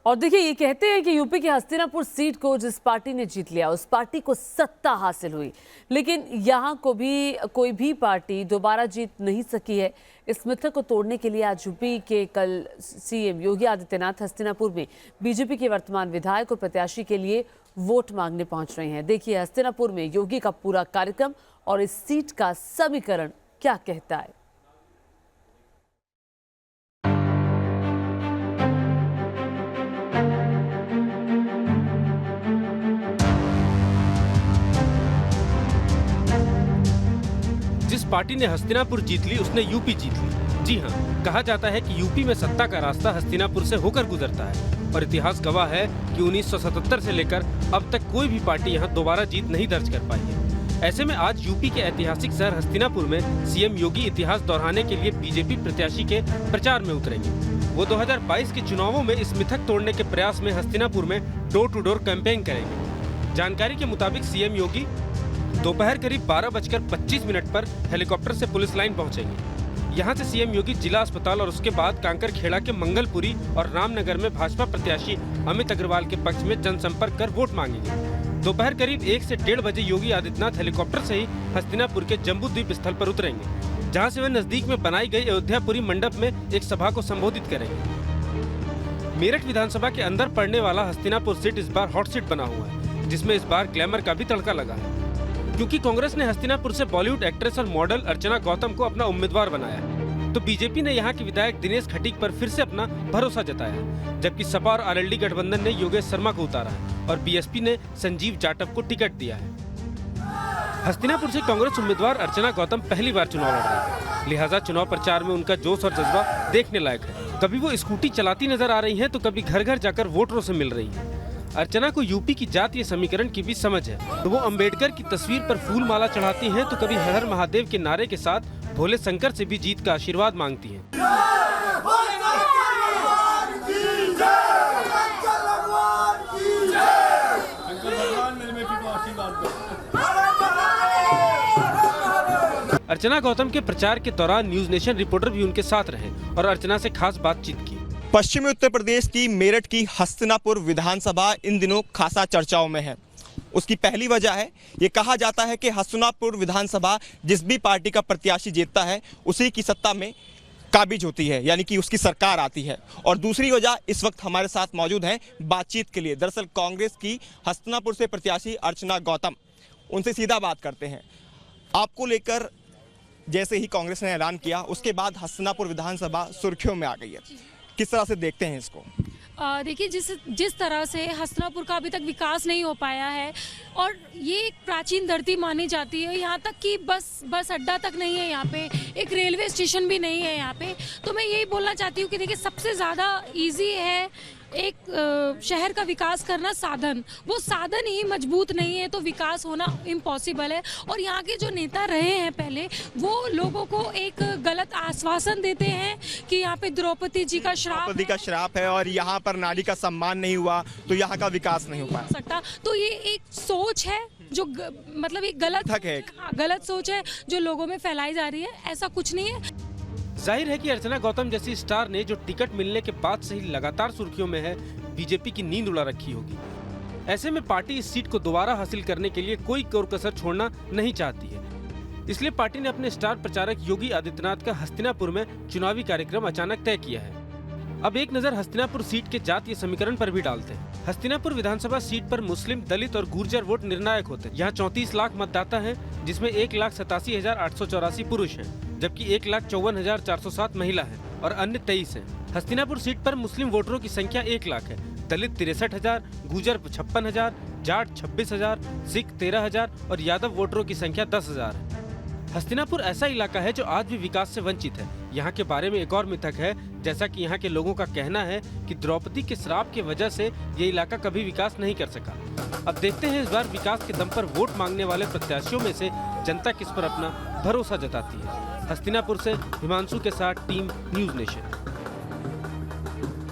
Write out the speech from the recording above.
और देखिए, ये कहते हैं कि यूपी की हस्तिनापुर सीट को जिस पार्टी ने जीत लिया उस पार्टी को सत्ता हासिल हुई, लेकिन यहाँ को भी कोई भी पार्टी दोबारा जीत नहीं सकी है। इस मिथक को तोड़ने के लिए आज यूपी के कल सीएम योगी आदित्यनाथ हस्तिनापुर में बीजेपी के वर्तमान विधायक और प्रत्याशी के लिए वोट मांगने पहुंच रहे हैं। देखिए हस्तिनापुर में योगी का पूरा कार्यक्रम और इस सीट का समीकरण क्या कहता है। जिस पार्टी ने हस्तिनापुर जीत ली उसने यूपी जीत ली। जी हाँ, कहा जाता है कि यूपी में सत्ता का रास्ता हस्तिनापुर से होकर गुजरता है और इतिहास गवाह है कि 1977 से लेकर अब तक कोई भी पार्टी यहाँ दोबारा जीत नहीं दर्ज कर पाई है। ऐसे में आज यूपी के ऐतिहासिक शहर हस्तिनापुर में सीएम योगी इतिहास दोहराने के लिए बीजेपी प्रत्याशी के प्रचार में उतरेंगे। वो 2022 के चुनावों में इस मिथक तोड़ने के प्रयास में हस्तिनापुर में डोर टू डोर कैंपेन करेंगे। जानकारी के मुताबिक सीएम योगी दोपहर करीब 12:25 पर हेलीकॉप्टर से पुलिस लाइन पहुंचेंगे। यहां से सीएम योगी जिला अस्पताल और उसके बाद कांकरखेड़ा के मंगलपुरी और रामनगर में भाजपा प्रत्याशी अमित अग्रवाल के पक्ष में जनसंपर्क कर वोट मांगेंगे। दोपहर करीब 1 से 1:30 बजे योगी आदित्यनाथ हेलीकॉप्टर से ही हस्तिनापुर के जम्बूद्वीप स्थल पर उतरेंगे, जहाँ से वे नजदीक में बनाई गई अयोध्यापुरी मंडप में एक सभा को संबोधित करेंगे। मेरठ विधानसभा के अंदर पड़ने वाला हस्तिनापुर सीट इस बार हॉट सीट बना हुआ है, जिसमें इस बार ग्लैमर का भी तड़का लगा है, क्योंकि कांग्रेस ने हस्तिनापुर से बॉलीवुड एक्ट्रेस और मॉडल अर्चना गौतम को अपना उम्मीदवार बनाया है, तो बीजेपी ने यहां के विधायक दिनेश खटीक पर फिर से अपना भरोसा जताया है, जबकि सपा और आरएलडी गठबंधन ने योगेश शर्मा को उतारा है और बीएसपी ने संजीव जाटव को टिकट दिया है। हस्तिनापुर से कांग्रेस उम्मीदवार अर्चना गौतम पहली बार चुनाव लड़ रही है, लिहाजा चुनाव प्रचार में उनका जोश और जज्बा देखने लायक है। कभी वो स्कूटी चलाती नजर आ रही है तो कभी घर घर जाकर वोटरों से मिल रही है। अर्चना को यूपी की जातीय समीकरण की भी समझ है, तो वो अंबेडकर की तस्वीर पर फूल माला चढ़ाती हैं, तो कभी हर हर महादेव के नारे के साथ भोले शंकर से भी जीत का आशीर्वाद मांगती हैं। अर्चना गौतम के प्रचार के दौरान न्यूज नेशन रिपोर्टर भी उनके साथ रहे और अर्चना से खास बातचीत की। पश्चिमी उत्तर प्रदेश की मेरठ की हस्तिनापुर विधानसभा इन दिनों खासा चर्चाओं में है। उसकी पहली वजह है, ये कहा जाता है कि हस्तिनापुर विधानसभा जिस भी पार्टी का प्रत्याशी जीतता है उसी की सत्ता में काबिज होती है, यानी कि उसकी सरकार आती है। और दूसरी वजह इस वक्त हमारे साथ मौजूद हैं बातचीत के लिए। दरअसल कांग्रेस की हस्तिनापुर से प्रत्याशी अर्चना गौतम, उनसे सीधा बात करते हैं। आपको लेकर जैसे ही कांग्रेस ने ऐलान किया उसके बाद हस्तिनापुर विधानसभा सुर्खियों में आ गई है, किस तरह से देखते हैं इसको? देखिए, जिस तरह से हस्तिनापुर का अभी तक विकास नहीं हो पाया है और ये एक प्राचीन धरती मानी जाती है, यहाँ तक कि बस अड्डा तक नहीं है, यहाँ पे एक रेलवे स्टेशन भी नहीं है यहाँ पे। तो मैं यही बोलना चाहती हूँ कि देखिए, सबसे ज़्यादा इजी है एक शहर का विकास करना साधन, वो साधन ही मजबूत नहीं है तो विकास होना इम्पॉसिबल है। और यहाँ के जो नेता रहे हैं पहले, वो लोगों को एक गलत आश्वासन देते हैं कि यहाँ पे द्रौपदी जी का श्राप है और यहाँ पर नारी का सम्मान नहीं हुआ तो यहाँ का विकास नहीं हो पा सकता। तो ये एक सोच है जो मतलब एक गलत सोच है जो लोगों में फैलाई जा रही है, ऐसा कुछ नहीं है। जाहिर है कि अर्चना गौतम जैसी स्टार ने जो टिकट मिलने के बाद से ही लगातार सुर्खियों में है, बीजेपी की नींद उड़ा रखी होगी। ऐसे में पार्टी इस सीट को दोबारा हासिल करने के लिए कोई कोर कसर छोड़ना नहीं चाहती है। इसलिए पार्टी ने अपने स्टार प्रचारक योगी आदित्यनाथ का हस्तिनापुर में चुनावी कार्यक्रम अचानक तय किया है। अब एक नजर हस्तिनापुर सीट के जातीय समीकरण पर भी डालते हैं। हस्तिनापुर विधानसभा सीट पर मुस्लिम, दलित और गुर्जर वोट निर्णायक होते हैं। यहाँ 34 लाख मतदाता हैं, जिसमें 1,87,884 पुरुष हैं, जबकि 1,54,407 महिला हैं और अन्य 23 हैं। हस्तिनापुर सीट पर मुस्लिम वोटरों की संख्या 1 लाख है, दलित 63,000, गुर्जर 56,000, जाट 26,000, सिख 13,000 और यादव वोटरों की संख्या 10,000 है। हस्तिनापुर ऐसा इलाका है जो आज भी विकास से वंचित है। यहाँ के बारे में एक और मिथक है, जैसा कि यहाँ के लोगों का कहना है कि द्रौपदी के श्राप की वजह से ये इलाका कभी विकास नहीं कर सका। अब देखते हैं इस बार विकास के दम पर वोट मांगने वाले प्रत्याशियों में से जनता किस पर अपना भरोसा जताती है। हस्तिनापुर से हिमांशु के साथ टीम न्यूज नेशन।